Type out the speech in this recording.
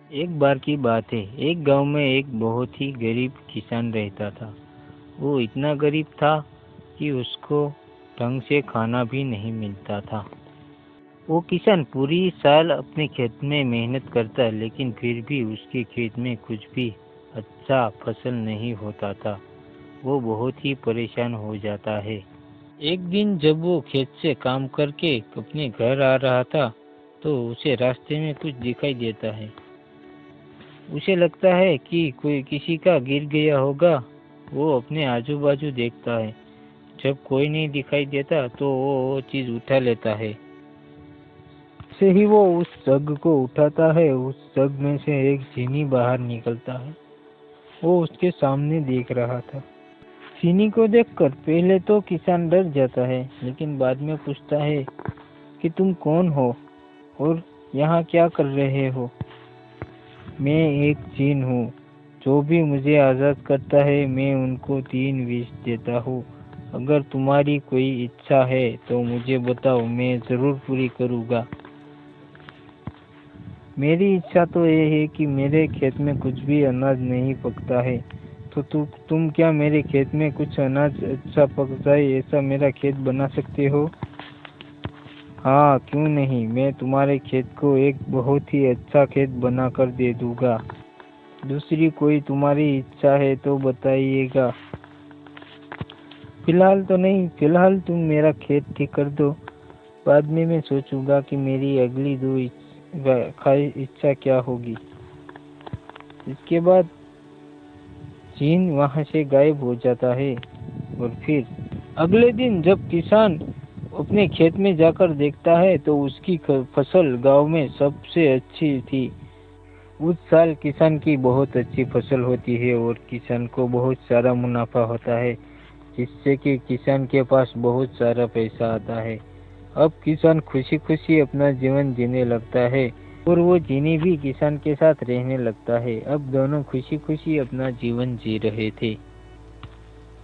एक बार की बात है। एक गांव में एक बहुत ही गरीब किसान रहता था। वो इतना गरीब था कि उसको ढंग से खाना भी नहीं मिलता था। वो किसान पूरी साल अपने खेत में मेहनत करता, लेकिन फिर भी उसके खेत में कुछ भी अच्छा फसल नहीं होता था। वो बहुत ही परेशान हो जाता है। एक दिन जब वो खेत से काम करके अपने घर आ रहा था, तो उसे रास्ते में कुछ दिखाई देता है। उसे लगता है कि कोई किसी का गिर गया होगा। वो अपने आजू बाजू देखता है। जब कोई नहीं दिखाई देता तो वो चीज उठा लेता है। से ही वो उस जग को उठाता है। उस जग में से एक चीनी बाहर निकलता है। वो उसके सामने देख रहा था। चीनी को देखकर पहले तो किसान डर जाता है, लेकिन बाद में पूछता है कि तुम कौन हो और यहाँ क्या कर रहे हो। मैं एक जीन हूँ। जो भी मुझे आज़ाद करता है मैं उनको 3 विश देता हूँ। अगर तुम्हारी कोई इच्छा है तो मुझे बताओ, मैं ज़रूर पूरी करूँगा। मेरी इच्छा तो ये है कि मेरे खेत में कुछ भी अनाज नहीं पकता है, तो तुम क्या मेरे खेत में कुछ अनाज अच्छा पक जाए ऐसा मेरा खेत बना सकते हो? हाँ, क्यों नहीं। मैं तुम्हारे खेत को एक बहुत ही अच्छा खेत बनाकर दे दूंगा। दूसरी कोई तुम्हारी इच्छा है तो बताइएगा। फिलहाल तो नहीं, फिलहाल तुम मेरा खेत ठीक कर दो। बाद में मैं सोचूंगा कि मेरी अगली दो इच्छा क्या होगी। इसके बाद चीन वहां से गायब हो जाता है। और फिर अगले दिन जब किसान अपने खेत में जाकर देखता है तो उसकी फसल गांव में सबसे अच्छी थी। उस साल किसान की बहुत अच्छी फसल होती है और किसान को बहुत सारा मुनाफा होता है, जिससे कि किसान के पास बहुत सारा पैसा आता है। अब किसान खुशी खुशी अपना जीवन जीने लगता है और वो चीनी भी किसान के साथ रहने लगता है। अब दोनों खुशी खुशी अपना जीवन जी रहे थे।